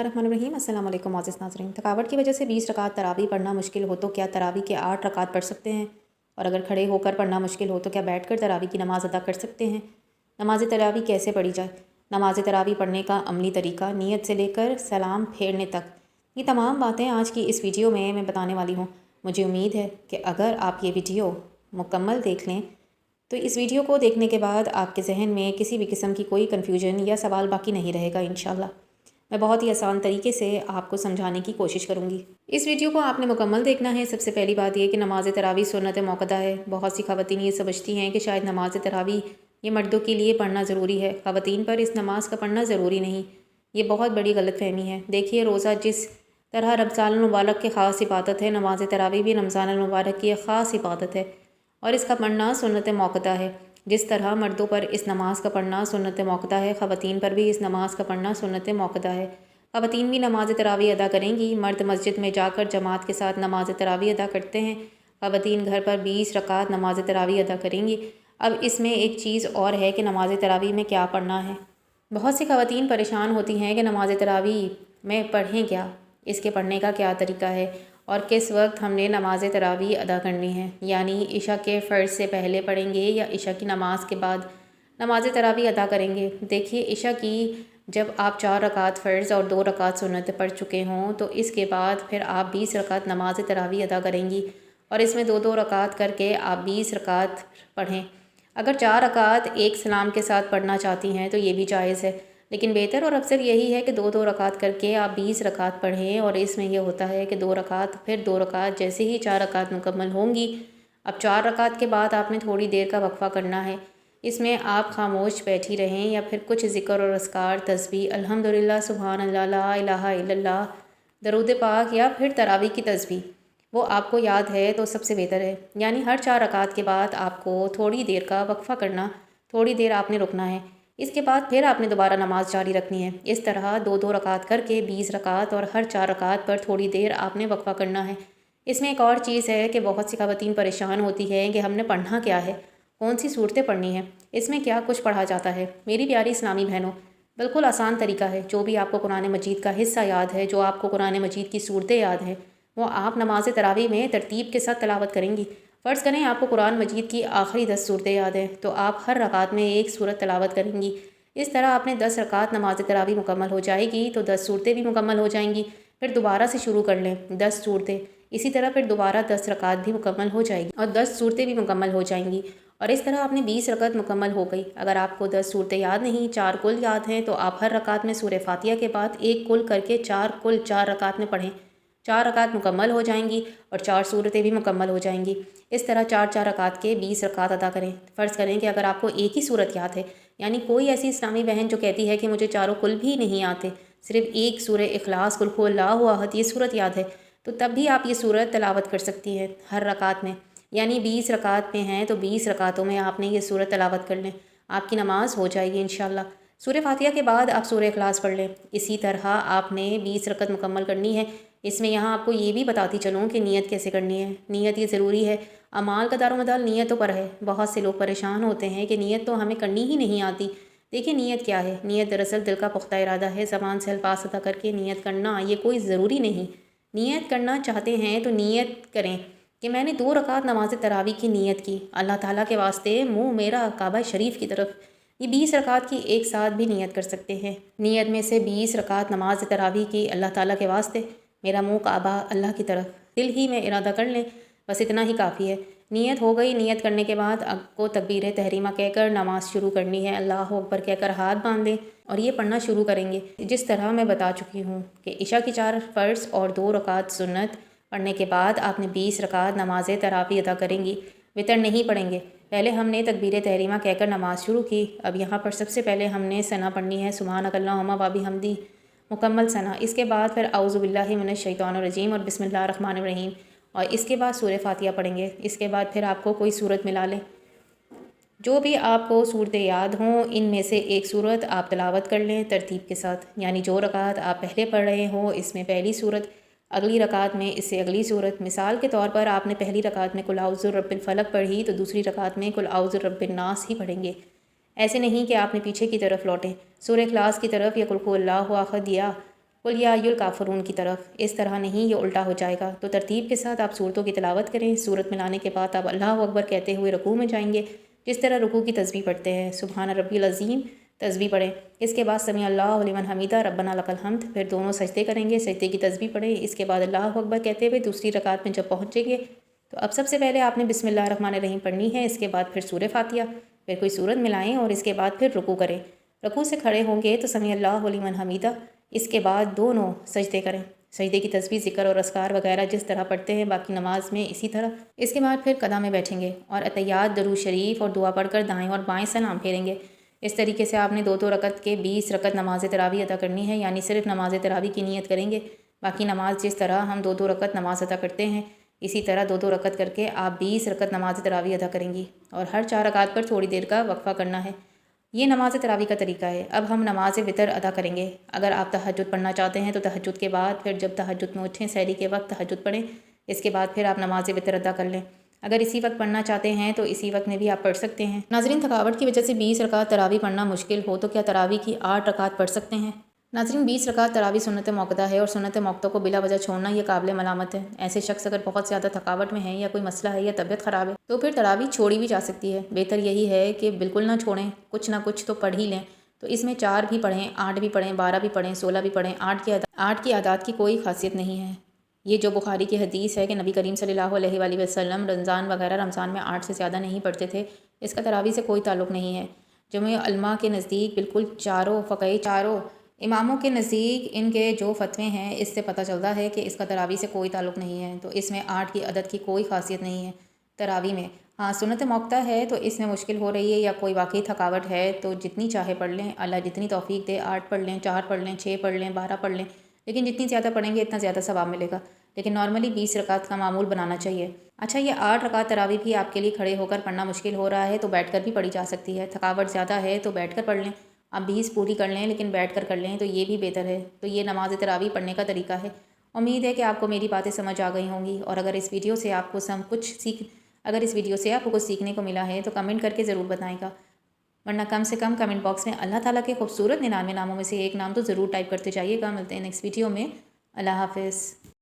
बिस्मिल्लाहिर्रहमानिर्रहीम। अस्सलाम वालेकुम मोअज़्ज़िज़ नाज़रीन। थकावट की वजह से 20 रकात तरावी पढ़ना मुश्किल हो तो क्या तरावी के 8 रकात पढ़ सकते हैं? और अगर खड़े होकर पढ़ना मुश्किल हो तो क्या बैठकर तरावी की नमाज़ अदा कर सकते हैं? नमाज़ तरावी कैसे पढ़ी जाए? नमाज़ तरावी पढ़ने का अमली तरीका नीयत से लेकर सलाम फेरने तक, ये तमाम बातें आज की इस वीडियो में मैं बताने वाली हूँ। मुझे उम्मीद है कि अगर आप ये वीडियो मुकम्मल देख लें तो इस वीडियो को देखने के बाद आपके जहन में किसी भी किस्म की कोई कन्फ्यूजन या सवाल बाकी नहीं रहेगा इंशाल्लाह। मैं बहुत ही आसान तरीके से आपको समझाने की कोशिश करूँगी। इस वीडियो को आपने मुकम्मल देखना है। सबसे पहली बात यह कि नमाज़ तरावी सुन्नत मौक़दा है। बहुत सी ख़वातीन ये समझती हैं कि शायद नमाज़ तरावी ये मर्दों के लिए पढ़ना ज़रूरी है, ख़वातीन पर इस नमाज का पढ़ना ज़रूरी नहीं। ये बहुत बड़ी गलतफ़हमी है। देखिए, रोज़ा जिस तरह रमज़ान मुबारक की ख़ास इबादत है, नमाज़ तरावी भी रमज़ान मुबारक की एक ख़ास इबादत है और इसका पढ़ना सुन्नत मौक़दा है। जिस तरह मर्दों पर इस नमाज का पढ़ना सुन्नत मौक़दा है, ख़वातीन पर भी इस नमाज का पढ़ना सुन्नत मौक़दा है। ख़वातीन भी नमाज तरावी अदा करेंगी। मर्द मस्जिद में जाकर जमात के साथ नमाज तरावी अदा करते हैं। ख़वातीन घर पर 20 रकात नमाज तरावी अदा करेंगी। अब इसमें एक चीज़ और है कि नमाज तरावी में क्या पढ़ना है। बहुत सी ख़वातीन परेशान होती हैं कि नमाज तरावी में पढ़ें क्या, इसके पढ़ने का क्या तरीका है और किस वक्त हमने नमाज तरावी अदा करनी है, यानी इशा के फ़र्ज़ से पहले पढ़ेंगे या इशा की नमाज के बाद नमाज तरावी अदा करेंगे। देखिए, इशा की जब आप 4 रकात फ़र्ज़ और 2 रकात सुन्नत पढ़ चुके हों तो इसके बाद फिर आप 20 रकात नमाज तरावी अदा करेंगी और इसमें 2-2 रकात करके आप 20 रकात पढ़ें। अगर 4 रकात एक सलाम के साथ पढ़ना चाहती हैं तो ये भी जायज़ है, लेकिन बेहतर और अक्सर यही है कि 2-2 रकात करके आप 20 रकात पढ़ें। और इसमें यह होता है कि 2 रकात फिर 2 रकात, जैसे ही 4 रकात मुकम्मल होंगी, अब 4 रकात के बाद आपने थोड़ी देर का वक्फ़ा करना है। इसमें आप खामोश बैठी रहें या फिर कुछ ज़िक्र और अस्कार, तस्बीह, अल्हम्दुलिल्लाह, सुभान अल्लाह, ला इलाहा इल्लल्लाह, दरूद पाक या फिर तरावी की तस्बीह वो आपको याद है तो सबसे बेहतर है। यानी हर 4 रकात के बाद आपको थोड़ी देर का वक्फ़ा करना, थोड़ी देर आपने रुकना है। इसके बाद फिर आपने दोबारा नमाज जारी रखनी है। इस तरह 2-2 रकात करके 20 रकात और हर 4 रकात पर थोड़ी देर आपने वक्फ़ा करना है। इसमें एक और चीज़ है कि बहुत सी ख़वातीन परेशान होती हैं कि हमने पढ़ना क्या है, कौन सी सूरतें पढ़नी हैं, इसमें क्या कुछ पढ़ा जाता है। मेरी प्यारी इस्लामी बहनों, बिल्कुल आसान तरीका है। जो भी आपको कुरान मजीद का हिस्सा याद है, जो आपको कुरान मजीद की सूरतें याद हैं, वो आप नमाज तरावी में तरतीब के साथ तिलावत करेंगी। फ़र्ज़ करें आपको कुरान मजीद की आखिरी 10 सूरतें याद हैं तो आप हर रकात में एक सूरत तिलावत करेंगी। इस तरह आपने 10 रकात नमाज तरावी मुकम्मल हो जाएगी तो 10 सूरतें भी मुकम्मल हो जाएंगी। फिर दोबारा से शुरू कर लें 10 सूरतें, इसी तरह फिर दोबारा 10 रकात भी मुकम्मल हो जाएगी और 10 सूरतें भी मुकम्मल हो जाएंगी। और इस तरह आपने 20 रकात मुकम्मल हो गई। अगर आपको 10 सूरतें याद नहीं, 4 कुल याद हैं, तो आप हर रकात में सूरह फातिहा के बाद एक कुल करके 4 कुल 4 रकात में पढ़ें। 4 रकात मुकम्मल हो जाएंगी और 4 सूरतें भी मुकम्मल हो जाएंगी। इस तरह 4-4 रकात के 20 रकात अदा करें। फ़र्ज़ करें कि अगर आपको एक ही सूरत याद है, यानी कोई ऐसी इस्लामी बहन जो कहती है कि मुझे चारों कुल भी नहीं आते, सिर्फ़ एक सूरह इखलास, कुल हुवल्लाहु अहद, ये सूरत याद है, तो तब भी आप ये सूरत तिलावत कर सकती हैं हर रकात में। यानी 20 रकात में हैं तो 20 रकातों में आपने ये सूरत तिलावत कर लें, आपकी नमाज हो जाएगी इंशाल्लाह। सूरह फातिहा के बाद आप सूरह इखलास पढ़ लें। इसी तरह आपने 20 रकत मुकम्मल करनी है। इसमें यहाँ आपको ये भी बताती चलूँ कि नीयत कैसे करनी है। नीयत ये ज़रूरी है। अमाल का दारोमदार नीयतों पर है। बहुत से लोग परेशान होते हैं कि नीयत तो हमें करनी ही नहीं आती। देखिए, नीयत क्या है? नीयत दरअसल दिल का पुख्ता इरादा है। ज़बान से अल्फाज़ अदा करके नीयत करना ये कोई ज़रूरी नहीं। नीयत करना चाहते हैं तो नीयत करें कि मैंने 2 रकात नमाज तरावी की नीयत की, अल्लाह ताला के वास्ते मुँह मेरा काबा शरीफ की तरफ। ये 20 रकात की एक साथ भी नीयत कर सकते हैं। नीयत में से 20 रकात नमाज तरावी की अल्लाह ताला के वास्ते, मेरा मुँह काबा अल्लाह की तरफ, दिल ही में इरादा कर लें, बस इतना ही काफ़ी है। नीयत हो गई। नीयत करने के बाद आपको तकबीर तहरीमा कहकर नमाज शुरू करनी है। अल्लाह अकबर कहकर हाथ बांध दें और ये पढ़ना शुरू करेंगे। जिस तरह मैं बता चुकी हूँ कि इशा की 4 फ़र्ज़ और 2 रकात सुन्नत पढ़ने के बाद आपने 20 रकात नमाज तरावी अदा करेंगी। वितर नहीं पढ़ेंगे। पहले हमने तकबीर तहरीमा कहकर नमाज शुरू की। अब यहाँ पर सबसे पहले हमने सना पढ़नी है, सुबहानक अल्लाहुम्मा व बिहम्दी, मुकम्मल सना। इसके बाद फिर औज़ु बिल्लाहि मिनश शैतानिर रजीम और बिस्मिल्लाहिर रहमानिर रहीम, और इसके बाद सूरह फातिहा पढ़ेंगे। इसके बाद फिर आपको कोई सूरत मिला लें, जो भी आपको सूरतें याद हों, इनमें से एक सूरत आप तिलावत कर लें तरतीब के साथ। यानी जो रकात आप पहले पढ़ रहे हो इसमें पहली सूरत, अगली रकात में इससे अगली सूरत। मिसाल के तौर पर आपने पहली रकात में कुल औज़ु रब्बिल फलक पढ़ी तो दूसरी रकात में कुल औज़ु रब्बिन नास ही पढ़ेंगे। ऐसे नहीं कि आपने पीछे की तरफ लौटें, सूरह इखलास की तरफ या कुल हुवल्लाहु अहद या قل یا ایھا الکافرون کی طرف، اس طرح نہیں، یہ الٹا ہو جائے گا۔ تو ترتیب کے ساتھ آپ صورتوں کی تلاوت کریں۔ صورت میں لانے کے بعد آپ اللہ اکبر کہتے ہوئے رکوع میں جائیں گے، جس طرح رکوع کی تسبیح پڑھتے ہیں، سبحان ربی العظیم تسبیح پڑھیں۔ اس کے بعد سمیع اللہ لمن حمیدہ ربنا لک الحمد، پھر دونوں سجدے کریں گے، سجدے کی تسبیح پڑھیں۔ اس کے بعد اللہ اکبر کہتے ہوئے دوسری رکعت میں جب پہنچیں گے تو اب سب سے پہلے آپ نے بسم اللہ الرحمن الرحیم پڑھنی ہے، اس کے بعد پھر سورہ فاتحہ، پھر کوئی سورت ملائیں اور اس کے بعد پھر رکوع کریں۔ رکوع سے کھڑے ہوں گے تو سمیع اللہ لمن حمیدہ، اس کے بعد دونوں سجدے کریں، سجدے کی تسبیح، ذکر اور اذکار وغیرہ جس طرح پڑھتے ہیں باقی نماز میں اسی طرح۔ اس کے بعد پھر قیام میں بیٹھیں گے اور اتحیات، درود شریف اور دعا پڑھ کر دائیں اور بائیں سلام پھیریں گے۔ اس طریقے سے آپ نے 2 رکعت کے 20 رکعت نماز تراویح ادا کرنی ہے، یعنی صرف نماز تراویح کی نیت کریں گے۔ باقی نماز جس طرح ہم 2 رکعت نماز ادا کرتے ہیں اسی طرح 2 رکعت کر کے آپ 20 رکعت نماز تراویح ادا کریں گی، اور ہر 4 رکعت پر تھوڑی دیر کا وقفہ کرنا ہے۔ یہ نماز تراویح کا طریقہ ہے۔ اب ہم نماز وتر ادا کریں گے۔ اگر آپ تہجد پڑھنا چاہتے ہیں تو تہجد کے بعد پھر جب تہجد میں اٹھیں سحری کے وقت تہجد پڑھیں، اس کے بعد پھر آپ نماز وتر ادا کر لیں۔ اگر اسی وقت پڑھنا چاہتے ہیں تو اسی وقت میں بھی آپ پڑھ سکتے ہیں۔ ناظرین، تھکاوٹ کی وجہ سے 20 رکعت تراویح پڑھنا مشکل ہو تو کیا تراویح کی 8 رکعت پڑھ سکتے ہیں؟ ناظرین، 20 رکعت تراویح سنت موقدہ ہے، اور سنت موقدہ کو بلا وجہ چھوڑنا یہ قابل ملامت ہے۔ ایسے شخص اگر بہت زیادہ تھکاوٹ میں ہے یا کوئی مسئلہ ہے یا طبیعت خراب ہے تو پھر تراویح چھوڑی بھی جا سکتی ہے۔ بہتر یہی ہے کہ بالکل نہ چھوڑیں، کچھ نہ کچھ تو پڑھ ہی لیں۔ تو اس میں 4 بھی پڑھیں، 8 بھی پڑھیں، 12 بھی پڑھیں، 16 بھی پڑھیں۔ 8 کی اعداد کی کوئی خاصیت نہیں ہے۔ یہ جو بخاری کی حدیث ہے کہ نبی کریم صلی اللہ علیہ وآلہ وسلم رمضان میں 8 سے زیادہ نہیں پڑھتے تھے، اس کا تراویح سے کوئی تعلق نہیں ہے۔ جمع علماء کے نزدیک بالکل چاروں اماموں کے نزدیک ان کے جو فتوے ہیں اس سے پتہ چلتا ہے کہ اس کا تراویح سے کوئی تعلق نہیں ہے۔ تو اس میں 8 کی عدد کی کوئی خاصیت نہیں ہے تراویح میں۔ ہاں، سنت موقدہ ہے تو اس میں مشکل ہو رہی ہے یا کوئی واقعی تھکاوٹ ہے تو جتنی چاہے پڑھ لیں، اللہ جتنی توفیق دے، 8 پڑھ لیں، 4 پڑھ لیں، 6 پڑھ لیں، 12 پڑھ لیں، لیکن جتنی زیادہ پڑھیں گے اتنا زیادہ ثواب ملے گا۔ لیکن نارملی 20 رکعت کا معمول بنانا چاہیے۔ اچھا، یہ 8 رکعت تراویح بھی آپ کے لیے کھڑے ہو کر پڑھنا مشکل ہو رہا ہے تو بیٹھ کر بھی پڑھی جا سکتی ہے۔ تھکاوٹ زیادہ ہے تو بیٹھ کر پڑھ لیں۔ آپ 20 پوری کر لیں لیکن بیٹھ کر لیں تو یہ بھی بہتر ہے۔ تو یہ نماز تراویح پڑھنے کا طریقہ ہے۔ امید ہے کہ آپ کو میری باتیں سمجھ آ گئی ہوں گی، اور اگر اس ویڈیو سے آپ کو کچھ سیکھنے کو ملا ہے تو کمنٹ کر کے ضرور بتائیں گا، ورنہ کم سے کم کمنٹ باکس میں اللہ تعالیٰ کے خوبصورت 99 ناموں میں سے ایک نام تو ضرور ٹائپ کرتے جائیے گا۔ ملتے ہیں نیکسٹ ویڈیو میں۔ اللہ حافظ۔